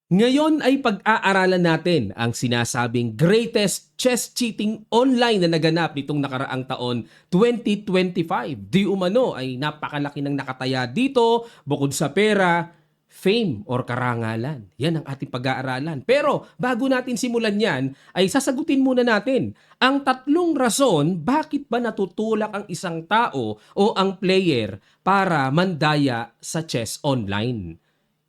Ngayon ay pag-aaralan natin ang sinasabing greatest chess cheating online na naganap nitong nakaraang taon 2025. Di umano ay napakalaki ng nakataya dito bukod sa pera, fame or karangalan. Yan ang ating pag-aaralan. Pero bago natin simulan yan, ay sasagutin muna natin ang tatlong rason bakit ba natutulak ang isang tao o ang player para mandaya sa chess online.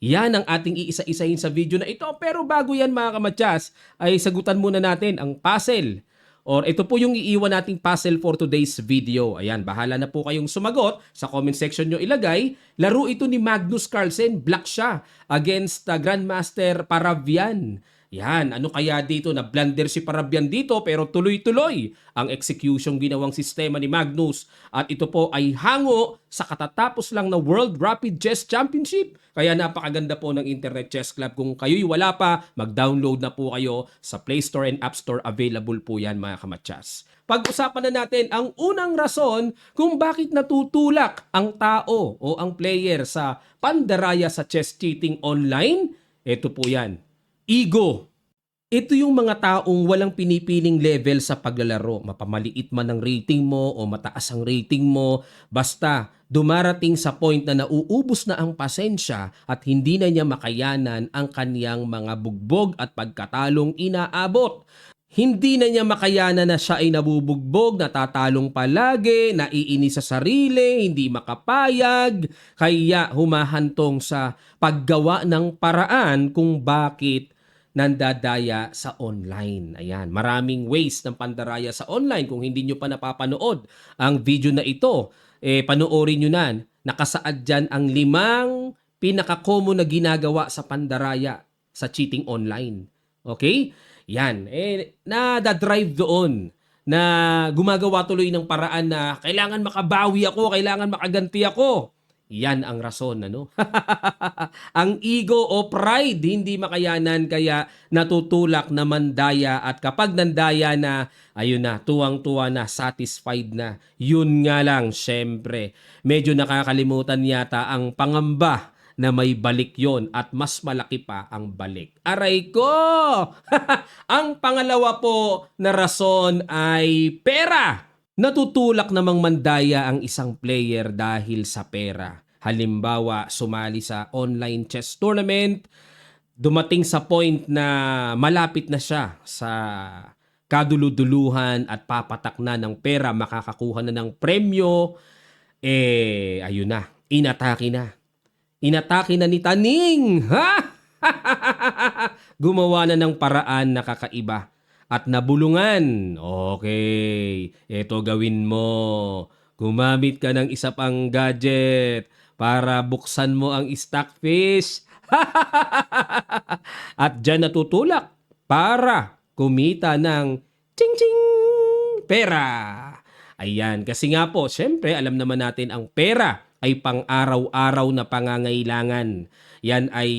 Yan ang ating iisa-isahin sa video na ito. Pero bago yan mga kamatyas, ay sagutan muna natin ang puzzle. Or ito po yung iiwan nating puzzle for today's video. Ayan, bahala na po kayong sumagot. Sa comment section nyo ilagay. Laro ito ni Magnus Carlsen. Black siya against Grandmaster Paravian. Yan, ano kaya dito? Na blunder si Parabian dito pero tuloy-tuloy ang execution ginawang sistema ni Magnus. At ito po ay hango sa katatapos lang na World Rapid Chess Championship. Kaya napakaganda po ng Internet Chess Club. Kung kayo'y wala pa, mag-download na po kayo sa Play Store and App Store. Available po yan mga kamatsas. Pag-usapan na natin ang unang rason kung bakit natutulak ang tao o ang player sa pandaraya sa chess cheating online. Ito po yan. Ego. Ito yung mga taong walang pinipiling level sa paglalaro. Mapamaliit man ang rating mo o mataas ang rating mo. Basta dumarating sa point na nauubos na ang pasensya at hindi na niya makayanan ang kaniyang mga bugbog at pagkatalong inaabot. Hindi na niya makayanan na siya ay nabubugbog, natatalong palagi, naiinis sa sarili, hindi makapayag, kaya humahantong sa paggawa ng paraan kung bakit nandadaya sa online. Ayan, maraming ways ng pandaraya sa online. Kung hindi nyo pa napapanood ang video na ito, panoorin nyo na. Nakasaad dyan ang 5 pinaka-common na ginagawa sa pandaraya sa cheating online. Okay? Yan. Nadadrive doon na gumagawa tuloy ng paraan na kailangan makabawi ako, kailangan makaganti ako. Yan ang rason, ano? Ang ego o pride hindi makayanan kaya natutulak na mandaya at kapag nandaya na, ayun na, tuwang-tuwa na, satisfied na. Yun nga lang, syempre, medyo nakakalimutan yata ang pangamba na may balik yon at mas malaki pa ang balik. Aray ko! Ang pangalawa po na rason ay pera. Natutulak namang mandaya ang isang player dahil sa pera. Halimbawa, sumali sa online chess tournament, dumating sa point na malapit na siya sa kaduluduluhan at papatak na ng pera, makakakuha na ng premyo, ayun na, inatake na. Inatake na ni Taning! Ha? Gumawa na ng paraan na kakaiba at nabulungan. Okay, eto gawin mo. Gumamit ka ng isa pang gadget para buksan mo ang stockfish. At dyan natutulak para kumita ng ching-ching pera. Ayan, kasi nga po, syempre alam naman natin ang pera ay pang-araw-araw na pangangailangan. Yan ay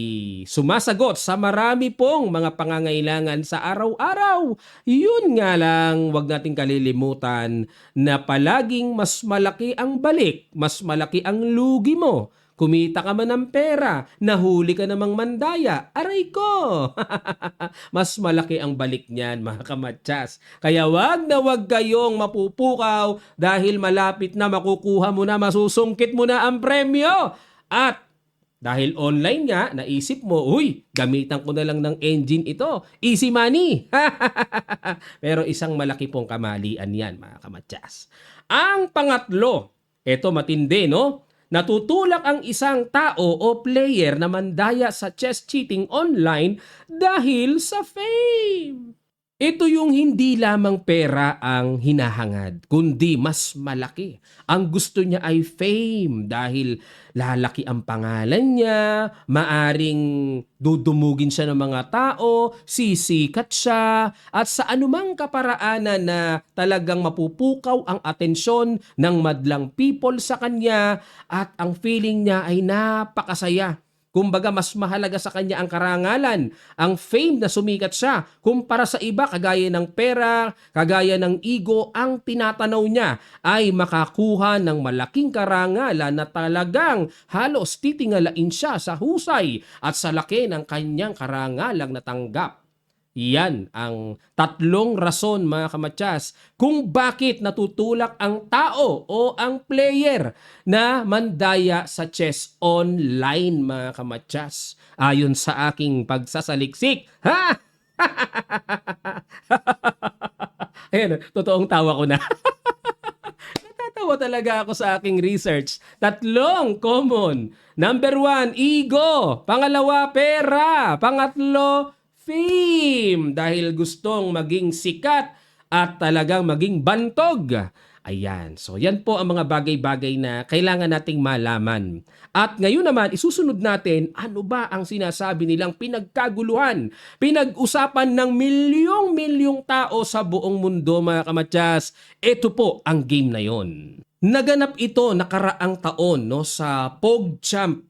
sumasagot sa marami pong mga pangangailangan sa araw-araw. Yun nga lang, wag nating kalilimutan na palaging mas malaki ang balik, mas malaki ang lugi mo. Kumita ka man ng pera, nahuli ka namang mandaya, aray ko! Mas malaki ang balik niyan mga kamatsas. Kaya wag na wag kayong mapupukaw dahil malapit na makukuha mo na, masusungkit mo na ang premyo. At dahil online nga, naisip mo, uy, gamitan ko na lang ng engine ito. Easy money. Pero isang malaki pong kamalian yan mga kamatsas. Ang pangatlo, eto matindi no? Natutulak ang isang tao o player na mandaya sa chess cheating online dahil sa fame. Ito yung hindi lamang pera ang hinahangad, kundi mas malaki. Ang gusto niya ay fame dahil lalaki ang pangalan niya, maaring dudumugin siya ng mga tao, sisikat siya, at sa anumang kaparaanan na talagang mapupukaw ang atensyon ng madlang people sa kanya at ang feeling niya ay napakasaya Kumbaga mas mahalaga sa kanya ang karangalan, ang fame na sumikat siya, kumpara sa iba kagaya ng pera, kagaya ng ego, ang tinatanaw niya ay makakuha ng malaking karangalan na talagang halos titingalain siya sa husay at sa laki ng kanyang karangalang natanggap. Yan ang tatlong rason mga kamatyas kung bakit natutulak ang tao o ang player na mandaya sa chess online mga kamatyas. Ayon sa aking pagsasaliksik. Ha? Ayan, totoong tawa ko na. Natatawa talaga ako sa aking research. Tatlong common. Number 1, ego. Pangalawa, pera. Pangatlo, fame. Dahil gustong maging sikat at talagang maging bantog. Ayan. So yan po ang mga bagay-bagay na kailangan nating malaman. At ngayon naman, isusunod natin ano ba ang sinasabi nilang pinagkaguluhan, pinag-usapan ng milyong-milyong tao sa buong mundo mga kamatyas. Ito po ang game na yon. Naganap ito nakaraang taon no, sa PogChamp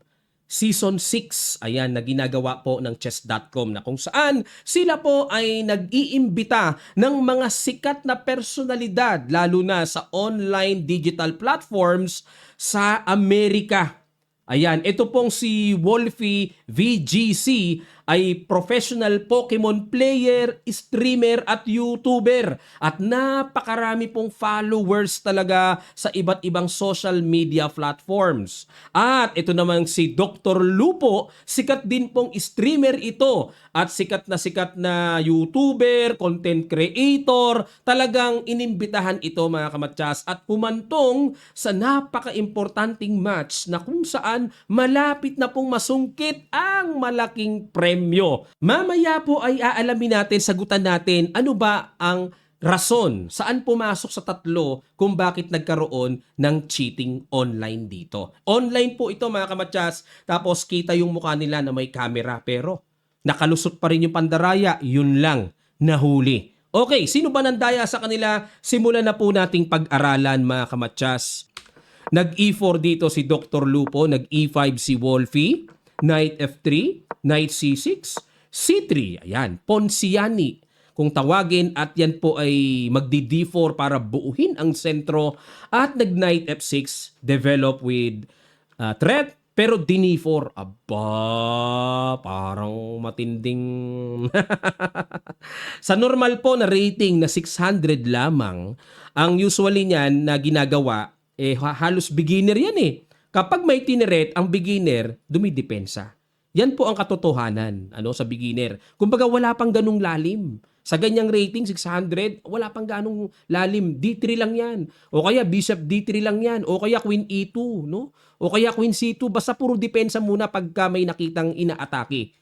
Season 6, ayan, na ginagawa po ng chess.com na kung saan sila po ay nag-iimbita ng mga sikat na personalidad lalo na sa online digital platforms sa Amerika. Ayan, ito pong si Wolfie VGC ay professional Pokemon player, streamer at YouTuber at napakarami pong followers talaga sa iba't ibang social media platforms. At ito naman si Dr. Lupo, sikat din pong streamer ito at sikat na YouTuber, content creator, talagang inimbitahan ito mga kamatyas at humantong sa napaka-importanting match na kung saan malapit na pong masungkit ang malaking premyo. Mamaya po ay aalamin natin, sagutan natin ano ba ang rason, saan pumasok sa tatlo kung bakit nagkaroon ng cheating online dito. Online po ito mga kamatyas, tapos kita yung mukha nila na may camera pero nakalusot pa rin yung pandaraya, yun lang, nahuli. Okay, sino ba nandaya sa kanila? Simulan na po nating pag-aralan mga kamatyas. Nag-E4 dito si Dr. Lupo, nag-E5 si Wolfie, Knight F3, Knight C6, C3, ayan, Ponciani kung tawagin at yan po ay magdi-D4 para buuhin ang sentro at nag-Knight F6, develop with threat pero D4, aba, parang matinding sa normal po na rating na 600 lamang, ang usually niyan na ginagawa halos beginner yan eh. Kapag may tineret, ang beginner, dumidepensa. Yan po ang katotohanan sa beginner. Kumbaga wala pang ganung lalim. Sa ganyang rating, 600, wala pang ganung lalim. D3 lang yan. O kaya Bishop D3 lang yan. O kaya Queen E2. No? O kaya Queen C2. Basta puro depensa muna pagka may nakitang inaatake.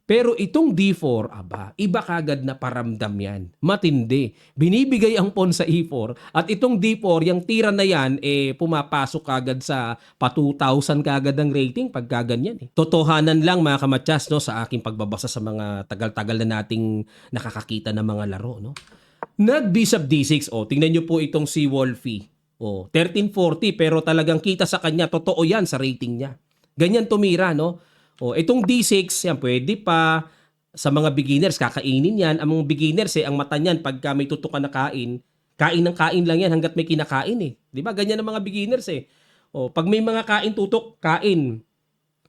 Pero itong D4, aba, iba kagad na paramdam yan. Matindi. Binibigay ang pawn sa E4 at itong D4, yung tira na yan, pumapasok kagad sa pa 2,000 kagad ang rating pag kaganyan. Totohanan lang mga kamatyas no, sa aking pagbabasa sa mga tagal-tagal na nating nakakakita ng mga laro. No? Nag-Bishop D6, tingnan nyo po itong si Wolfie. 1340 pero talagang kita sa kanya, totoo yan sa rating niya. Ganyan tumira, no? Itong D6, yan, pwede pa sa mga beginners, kakainin yan. Ang mga beginners, ang mata niyan, pagka may tutukan na kain ng kain lang yan hanggat may kinakain eh. Di ba? Ganyan ang mga beginners eh. Pag may mga kain tutok, kain.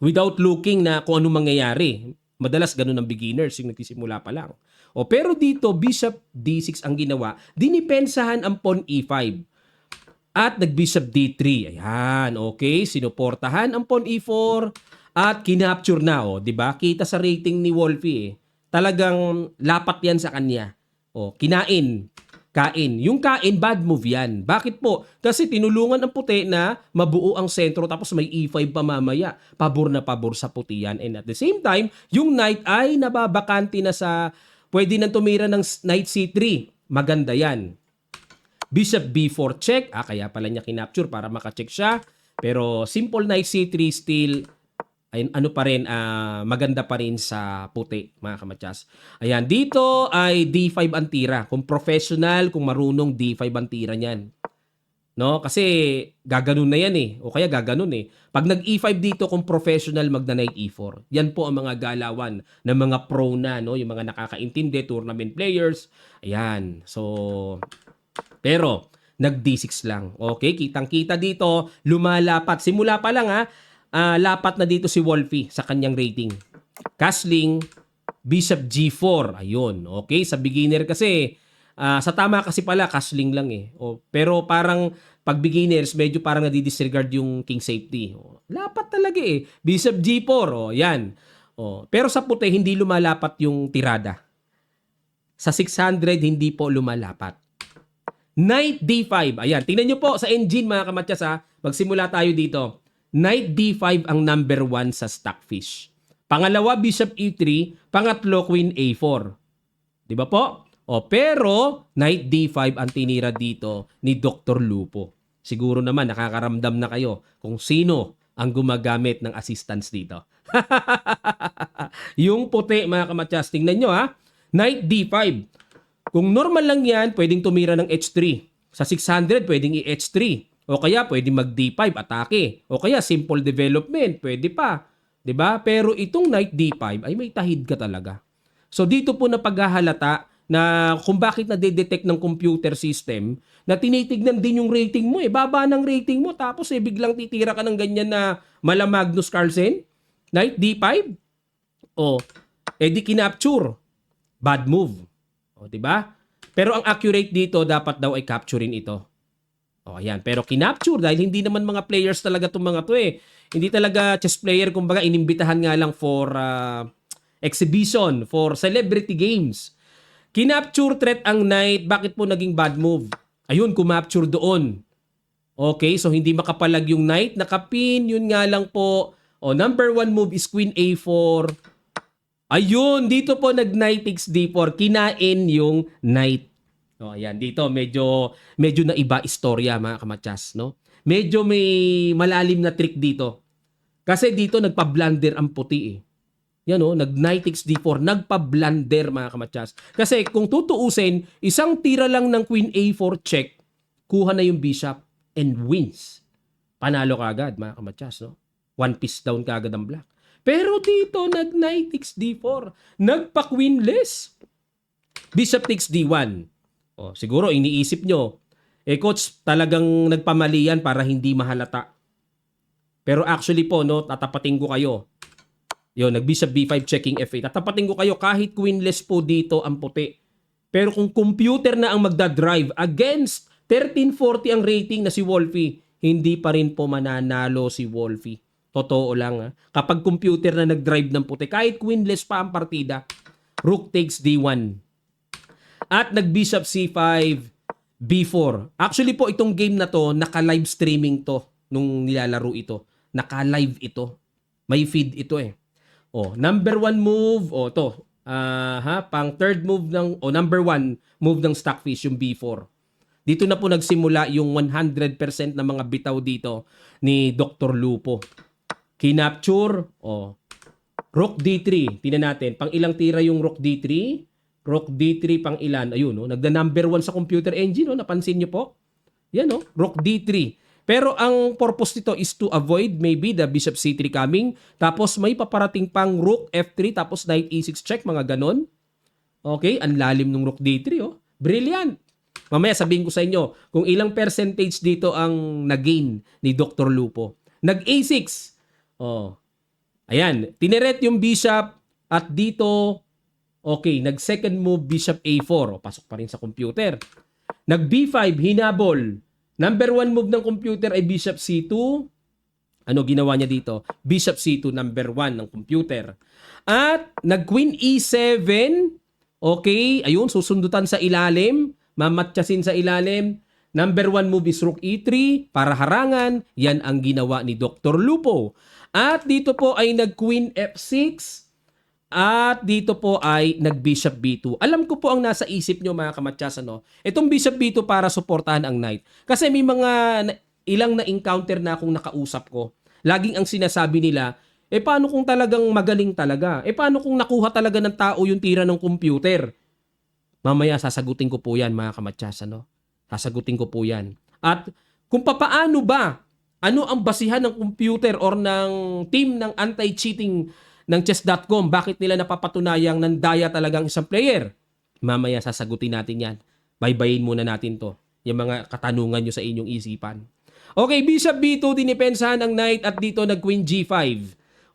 Without looking na kung anong mangyayari. Madalas ganun ang beginners, yung nagsisimula pa lang. Pero dito, Bishop D6 ang ginawa. Dinipensahan ang pawn E5. At nag-Bishop D3. Ayan, okay. Sinuportahan ang pawn E4. At kinapture na, 'di ba? Kita sa rating ni Wolfie talagang lapat 'yan sa kanya. Kinain. Kain. Yung kain, bad move 'yan. Bakit po? Kasi tinulungan ng puti na mabuo ang sentro tapos may E5 pa mamaya. Pabor na pabor sa puti 'yan. And at the same time, yung knight ay nababakanti na sa pwede nang tumira ng knight C3. Maganda 'yan. Bishop B4 check. Kaya pala niya kinapture para maka-check siya. Pero simple knight C3 still ay pa rin, maganda pa rin sa puti, mga kamatyas. Ayan, dito ay D5 ang tira. Kung professional, kung marunong, D5 ang tira niyan. No? Kasi gaganon na yan eh. O kaya gaganon eh. Pag nag-E5 dito kung professional, magna-knight E4. Yan po ang mga galawan ng mga pro na, no? Yung mga nakakaintindi, tournament players. Ayan. So, pero nag-D6 lang. Okay, kitang-kita dito, lumalapat. Simula pa lang lapat na dito si Wolfie sa kanyang rating. Castling, Bishop G4. Ayun. Okay, sa beginner kasi, sa tama kasi pala, castling lang eh. Pero parang pag beginners, medyo parang nadi-disregard yung king safety. Lapat talaga eh. Bishop G4. Yan. Pero sa puti, hindi lumalapat yung tirada. Sa 600, hindi po lumalapat. Knight D5. Ayan, tingnan nyo po sa engine mga kamatyas Magsimula tayo dito. Knight D5 ang number 1 sa Stockfish. Pangalawa, Bishop E3. Pangatlo, Queen A4. Di ba po? Pero Knight D5 ang tinira dito ni Dr. Lupo. Siguro naman nakakaramdam na kayo kung sino ang gumagamit ng assistance dito. Yung puti mga kamatyas, tingnan nyo Knight D5. Kung normal lang yan, pwedeng tumira ng H3. Sa 600, pwedeng i-H3. O kaya pwedeng mag-D5, atake. O kaya simple development, pwede pa. 'Di ba? Pero itong Knight D5 ay may tahid ka talaga. So dito po na paghahalata na kung bakit na-detect ng computer system na tinitignan din yung rating mo baba ng rating mo tapos biglang titira ka ng ganyan na mala Magnus Carlsen, Knight D5. Di kinapture. Bad move. 'Di ba? Pero ang accurate dito dapat daw ay capturein ito. Ayan. Pero kinapture dahil hindi naman mga players talaga itong mga to Hindi talaga chess player, kumbaga inimbitahan nga lang for exhibition, for celebrity games. Kinapture threat ang knight. Bakit po naging bad move? Ayun, kumapture doon. Okay, so hindi makapalag yung knight. Nakapin, yun nga lang po. Number 1 move is Queen A4. Ayun, dito po nag-knight takes D4. Kinain yung knight. Ayan, dito medyo na iba istorya mga kamatyas, no? Medyo may malalim na trick dito. Kasi dito nagpa-blunder ang puti Yan nag-knight takes D4, nagpa-blunder mga kamatyas. Kasi kung tutuusin, isang tira lang ng Queen A4 check, kuha na yung bishop and wins. Panalo ka agad mga kamatyas, no? One piece down ka agad ang black. Pero dito nag-knight takes D4, nagpa-queenless. Bishop takes D1. Siguro iniisip nyo, coach, talagang nagpamali yan para hindi mahalata. Pero actually po, tatapatin ko kayo. Nag-bishop B5 checking F8. Tatapatin ko kayo kahit queenless po dito ang puti. Pero kung computer na ang magdadrive against 1340 ang rating na si Wolfie, hindi pa rin po mananalo si Wolfie. Totoo lang Kapag computer na nag-drive ng puti, kahit queenless pa ang partida, rook takes D1. At nag-bishop C5, B4. Actually po itong game na to, naka-live streaming to nung nilalaro ito. Naka-live ito. May feed ito number 1 move, pang third move number 1 move ng Stockfish, yung B4. Dito na po nagsimula yung 100% na mga bitaw dito ni Dr. Lupo. Kinapture, Rook D3. Tingnan natin, pang ilang tira yung Rook D3? Rook D3 pang ilan? Ayun, nagda number 1 sa computer engine, napansin nyo po? Yan, Rook D3. Pero ang purpose nito is to avoid maybe the Bishop C3 coming. Tapos may paparating pang Rook F3, tapos Knight E6 check, mga ganon. Okay, ang lalim ng Rook D3, Brilliant! Mamaya sabihin ko sa inyo kung ilang percentage dito ang nag-gain ni Dr. Lupo. Nag-A6. Ayan, tineret yung Bishop at dito, okay, nag-second move Bishop A4. Pasok pa rin sa computer. Nag-B5, hinabol. Number 1 move ng computer ay Bishop C2. Ano ginawa niya dito? Bishop C2, number 1 ng computer. At nag-Queen E7. Okay, ayun, susundutan sa ilalim. Mamatyasin sa ilalim. Number 1 move is Rook E3 para harangan. Yan ang ginawa ni Dr. Lupo. At dito po ay nag-Queen F6. At dito po ay nag-Bishop B2. Alam ko po ang nasa isip nyo mga kamatyas, Itong Bishop B2 para suportahan ang Knight. Kasi may mga ilang na-encounter na akong nakausap ko. Laging ang sinasabi nila, paano kung talagang magaling talaga? Paano kung nakuha talaga ng tao yung tira ng computer? Mamaya sasagutin ko po yan mga kamatyas, Sasagutin ko po yan. At kung papaano ba, ano ang basihan ng computer or ng team ng anti-cheating ng chess.com, bakit nila napapatunayang nandaya talagang isang player? Mamaya sasagutin natin yan. Baybayin muna natin to. Yung mga katanungan nyo sa inyong isipan. Okay, Bishop B2, dinipensahan ang knight at dito nag-queen G5.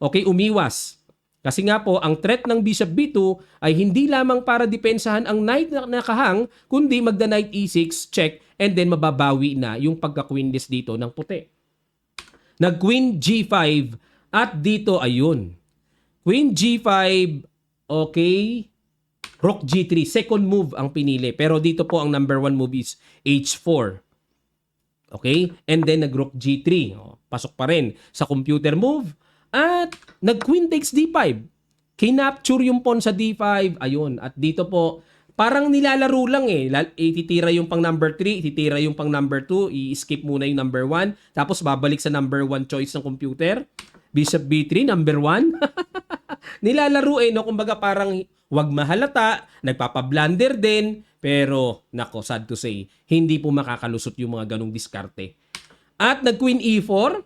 Okay, umiwas. Kasi nga po, ang threat ng Bishop B2 ay hindi lamang para depensahan ang knight na nakahang, kundi magda-knight E6, check, and then mababawi na yung pagka-queenless dito ng puti. Nag-queen G5 at dito, ayun. Queen G5, okay, Rook G3, second move ang pinili. Pero dito po ang number 1 move is H4. Okay? And then nag-Rook G3. Pasok pa rin sa computer move. At nag-Queen takes D5. Kinapture yung pawn sa D5. Ayun. At dito po, parang nilalaro lang eh. Ititira yung pang number 3, ititira yung pang number 2, i-skip muna yung number 1. Tapos babalik sa number 1 choice ng computer. Bishop B3, number 1. Nilalaro eh, no? Kumbaga parang wag mahalata, nagpapablunder din. Pero, nako, sad to say, hindi po makakalusot yung mga ganong diskarte. At nag-Queen E4.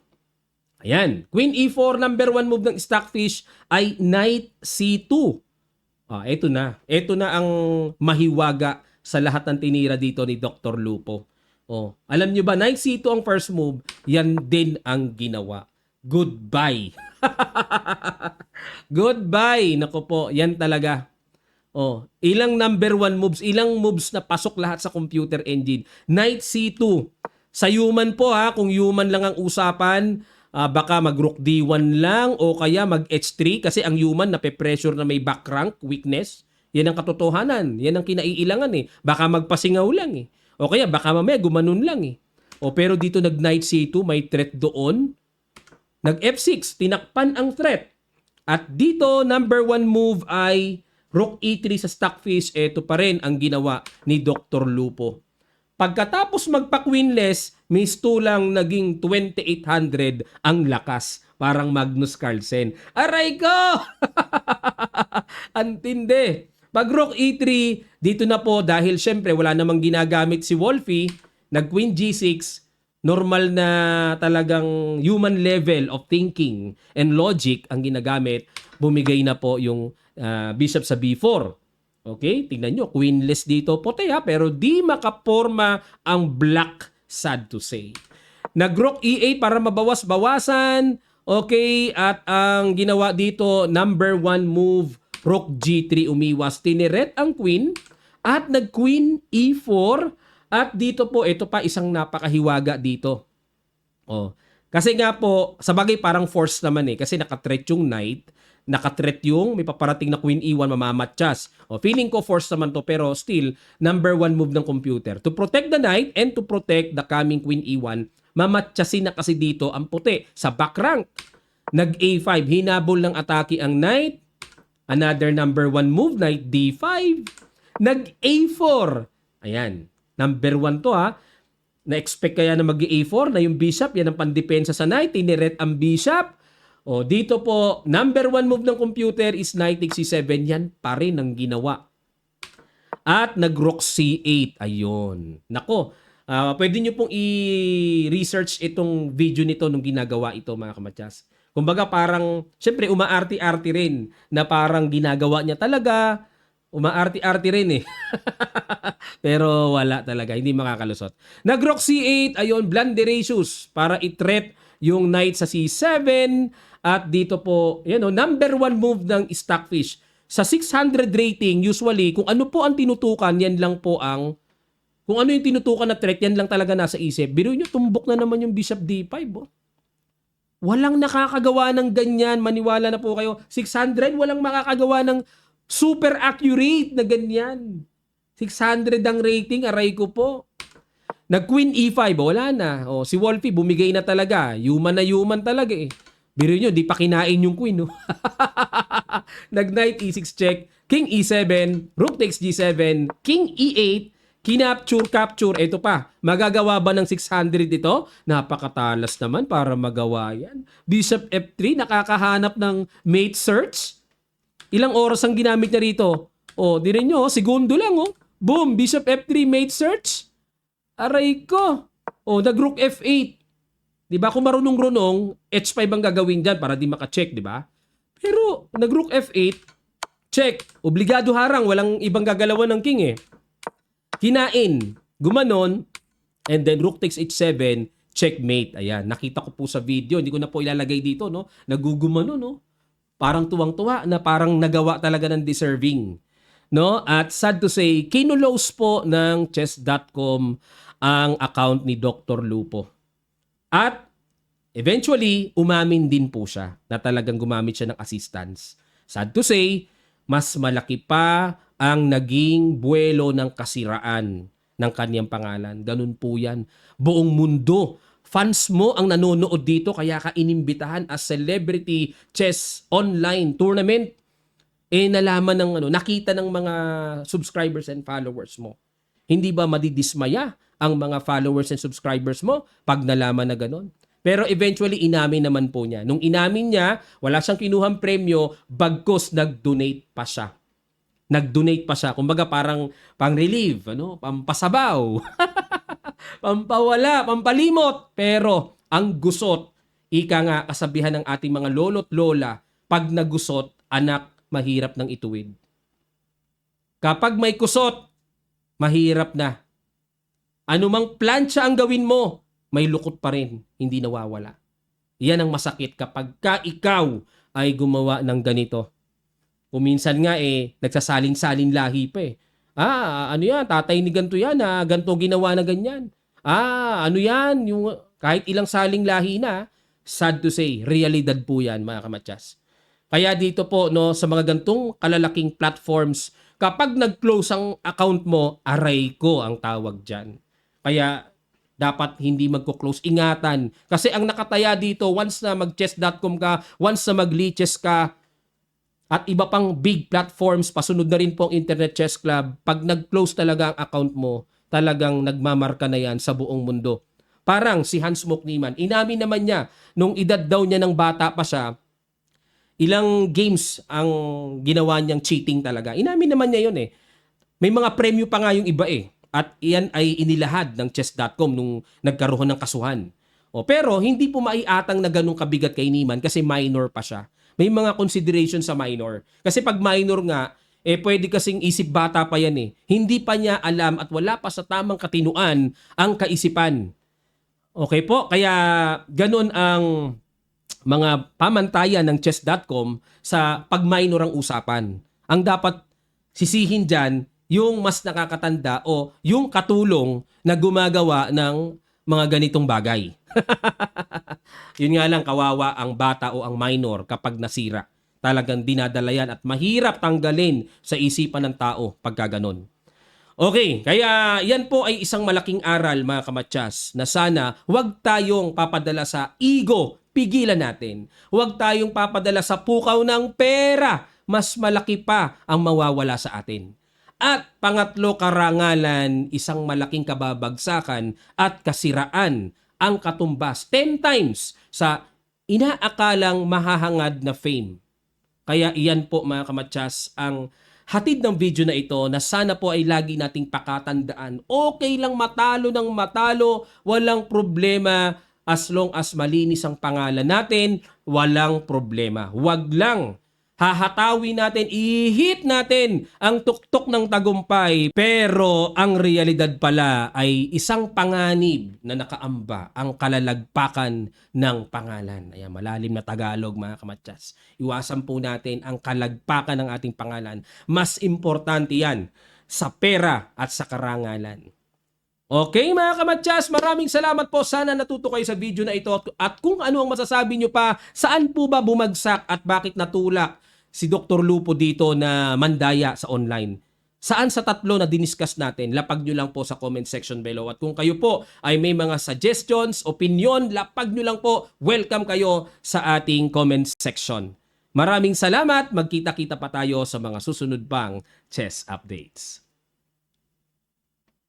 Ayan, Queen E4, number 1 move ng Stockfish ay Knight C2. Ito na. Ito na ang mahiwaga sa lahat ng tinira dito ni Dr. Lupo. Alam nyo ba, Knight C2 ang first move, yan din ang ginawa. Goodbye. Goodbye. Nako po, yan talaga. Ilang number 1 moves, ilang moves na pasok lahat sa computer engine. Knight C2. Sa human po kung human lang ang usapan, baka mag-Rook D1 lang o kaya mag-H3 kasi ang human nape-pressure na may back rank, weakness. Yan ang katotohanan. Yan ang kinaiilangan eh. Baka magpasingaw lang eh. O kaya baka mamaya gumanon lang eh. Pero dito nag-Knight C2, may threat doon. Nag-F6, tinakpan ang threat. At dito, number 1 move ay Rook E3 sa Stockfish. Ito pa rin ang ginawa ni Dr. Lupo. Pagkatapos magpa-queenless, Miss 2 lang naging 2800 ang lakas. Parang Magnus Carlsen. Aray ko! Antindi. Pag Rook E3, dito na po dahil syempre wala namang ginagamit si Wolfie, nag-Queen G6, normal na talagang human level of thinking and logic ang ginagamit, bumigay na po yung bishop sa B4. Okay, tingnan nyo, queenless dito, puti pero di makaporma ang black, sad to say. Nag-Rook E8 para mabawas-bawasan, okay, at ang ginawa dito, number 1 move, Rook G3 umiwas, tiniret ang queen, at nag-Queen E4, at dito po, ito pa isang napakahiwaga dito. Kasi nga po, sa bagay parang force naman kasi nakatreat yung knight, nakatreat yung may paparating na Queen E1 mamamatchas. Feeling ko force naman to pero still, number 1 move ng computer. To protect the knight and to protect the coming Queen E1, mamatchasin na kasi dito ang puti sa back rank. Nag-A5, hinabol ng atake ang knight. Another number 1 move, knight D5. Nag-A4. Ayan, number 1 to Na-expect kaya na mag-A4 na yung bishop, yan ang pandepensa sa knight, tiniret ang bishop. Dito po, number 1 move ng computer is knight takes C7. Yan pa rin ang ginawa. At nag-Rook C8. Ayun. Nako, pwede nyo pong i-research itong video nito nung ginagawa ito mga kamatyas. Kumbaga parang, syempre umaarti-arti rin na parang ginagawa niya talaga. Umaarti-arti rin Pero wala talaga, hindi makakalusot. Nag-Rook C8, ayun, blunderacious para i-threat yung knight sa C7. At dito po, number 1 move ng Stockfish. Sa 600 rating, usually, kung ano po ang tinutukan, yan lang po kung ano yung tinutukan na threat, yan lang talaga nasa isip. Biro nyo, tumbok na naman yung Bishop D5. Walang nakakagawa ng ganyan. Maniwala na po kayo. 600, walang makakagawa ng super accurate na ganyan. 600 ang rating, aray ko po. Nag-Queen E5, wala na. Si Wolfie, bumigay na talaga. Human na human talaga Biro nyo, di pa kinain yung queen, Nag-Knight E6 check, King E7, Rook takes G7, King E8, capture. Ito pa, magagawa ba ng 600 ito? Napakatalas naman para magawa yan. Bishop F3, nakakahanap ng mate search. Ilang oras ang ginamit niya rito? Di rin nyo, segundo lang, Boom, Bishop F3 mate search. Aray ko. O, nag-Rook F8. 'Di ba? Kung marunong-runong, H5 ang gagawin diyan para di maka-check, 'di ba? Pero nag-Rook F8, check. Obligado harang, walang ibang gagalawan ng king eh. Kinain, gumanon, and then Rook takes H7, checkmate. Ayan, nakita ko po sa video, hindi ko na po ilalagay dito, no? Nagugumano, no? Parang tuwang-tuwa na parang nagawa talaga ng deserving. No? At sad to say, kinulos po ng chess.com ang account ni Dr. Lupo. At eventually, umamin din po siya na talagang gumamit siya ng assistance. Sad to say, mas malaki pa ang naging buwelo ng kasiraan ng kanyang pangalan. Ganun po yan. Buong mundo. Fans mo ang nanonood dito kaya ka inimbitahan as celebrity chess online tournament. Nalaman ng nakita ng mga subscribers and followers mo. Hindi ba madidismaya ang mga followers and subscribers mo pag nalaman na ganun? Pero eventually, inamin naman po niya. Nung inamin niya, wala siyang kinuhang premyo, bagkus nag-donate pa siya. Nag-donate pa siya. Kumbaga parang pang-relieve, pampasabaw, pampawala, pampalimot. Pero ang gusot, ika nga kasabihan ng ating mga lolo't lola, pag nagusot, anak, mahirap nang ituwid. Kapag may kusot, mahirap na. Anumang plancha ang gawin mo, may lukot pa rin, hindi nawawala. Yan ang masakit kapag ikaw ay gumawa ng ganito. Kuminsan nga nagsasalin-salin lahi pa eh. Ano yan, tatay ni ganito yan, ganito ginawa na ganyan. Ano yan, yung kahit ilang saling lahi na, sad to say, realidad po yan mga kamatyas. Kaya dito po sa mga gantong kalalaking platforms, kapag nag-close ang account mo, aray ko ang tawag dyan. Kaya dapat hindi magko-close. Ingatan. Kasi ang nakataya dito, once na mag-chess.com ka, once na mag-lichess ka, at iba pang big platforms, pasunod na rin po ang Internet Chess Club, pag nag-close talaga ang account mo, talagang nagmamarka na yan sa buong mundo. Parang si Hans Mokniman, inamin naman niya, nung edad daw niya ng bata pa siya, ilang games ang ginawa niyang cheating talaga. Inamin naman niya yun eh. May mga premyo pa nga yung iba eh. At iyan ay inilahad ng chess.com nung nagkaroon ng kasuhan. Pero hindi po maiatang na ganun kabigat kay Niemann kasi minor pa siya. May mga consideration sa minor. Kasi pag minor nga, pwede kasing isip bata pa yan eh. Hindi pa niya alam at wala pa sa tamang katinuan ang kaisipan. Okay po? Kaya ganun ang mga pamantayan ng chess.com sa pag minor ang usapan. Ang dapat sisihin dyan, yung mas nakakatanda o yung katulong na gumagawa ng mga ganitong bagay. Yun nga lang, kawawa ang bata o ang minor kapag nasira. Talagang dinadala yan at mahirap tanggalin sa isipan ng tao pagka ganon. Okay, kaya yan po ay isang malaking aral mga kamatyas na sana huwag tayong papadala sa ego, pigilan natin. Huwag tayong papadala sa pukaw ng pera, mas malaki pa ang mawawala sa atin. At pangatlo, karangalan, isang malaking kababagsakan at kasiraan ang katumbas 10 times sa inaakalang mahahangad na fame. Kaya iyan po mga kamatyas ang hatid ng video na ito na sana po ay lagi nating pakatandaan. Okay lang matalo ng matalo, walang problema as long as malinis ang pangalan natin, walang problema. Huwag lang hahatawin natin, ihit natin ang tuktok ng tagumpay. Pero ang realidad pala ay isang panganib na nakaamba, ang kalalagpakan ng pangalan. Ayan, malalim na Tagalog mga kamatyas. Iwasan po natin ang kalagpakan ng ating pangalan. Mas importante yan sa pera at sa karangalan. Okay mga kamatyas, maraming salamat po. Sana natuto kayo sa video na ito. At kung ano ang masasabi nyo pa, saan po ba bumagsak at bakit natulak si Dr. Lupo dito na mandaya sa online? Saan sa tatlo na diniscuss natin? Lapag nyo lang po sa comment section below. At kung kayo po ay may mga suggestions, opinion, lapag nyo lang po. Welcome kayo sa ating comment section. Maraming salamat. Magkita-kita pa tayo sa mga susunod pang chess updates.